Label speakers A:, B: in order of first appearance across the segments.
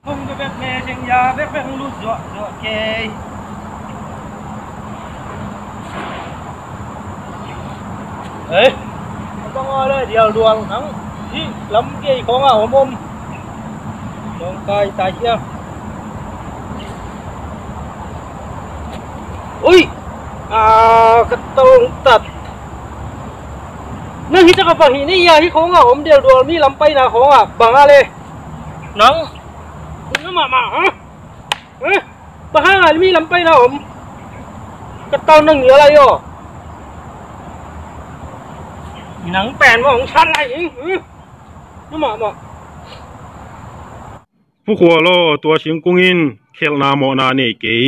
A: không có biết mẹ sinh ra biết biết lút dọa dọa kê đấy con ngồi đây điều đuồng nắng đi lắm cái có ngào ôm trong tay tay kia ui cái tông tật nâng hít chắc bằng hít này hít không ngào ôm điều đuồng mi lắm bay nào không à bằng à lê nắng nó mà hả bà hai ngày mi lắm bay nào ôm cái tông nâng nhớ lại rồi nắng bèn mà ông săn này nó mà
B: ผู้ขัวโลตัวชิงกุงินเขลนาโมนาเนกี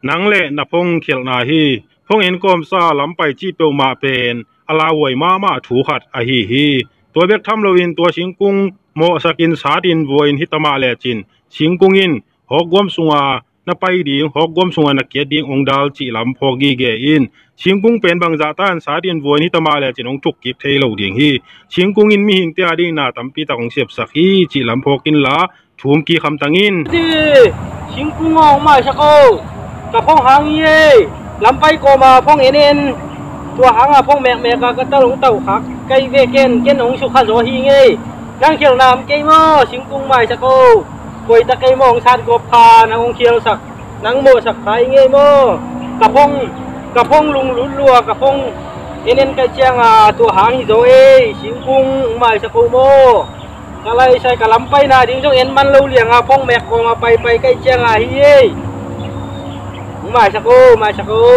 B: นังเละนับพงเขลนาฮีพงเอ็นกอมซาลำไปจีเปียวมาเป็นอลาวยมาถูขัดอหีฮีตัวเบกทำโลวินตัวชิงกุงโมสกินสาดินวัวอินฮิตมาเลจินชิงกุงินหอกกวมสุงานับไปดีหอกกวมสุงานักเกียรติองดาลจีลำพอกีเกอินชิงกุงเป็นบางจาตันสาดินวัวอินฮิตมาเลจินองทุกกิบเทโลดิ่งฮีชิงกุงินมีหิงเตียดีนาตัมปีตาของเสียบสักฮีจีลำพอกินละทุ่มกี่คำตังอิน
A: ชิงกุ้งออกมาสักโอ้กับพงหางเย่ลำไปก็มาพงเอ็นตัวหางอ่ะพงแมกก็ตะลงเต่าขักไก่เวเกนองสุขันโรฮีเง่นั่งเขียวน้ำไก่หม้อชิงกุ้งใหม่สักโอ้กวยตะไก่มองชาติกบพานางองเขียวสักนางโมสักไข่เง่หม้อกับพงลุงลุดลัวกับพงเอ็นไก่เจียงอ่ะตัวหางฮิโซเอชิงกุ้งใหม่สักโอ้โมอะไรใช่กะลำไปนะดิ้งจงเอ็นมันเลี้ยงอ่ะพงแมกกองไปใกล้เชียงอ่ะเฮ้ยมาสักโอ้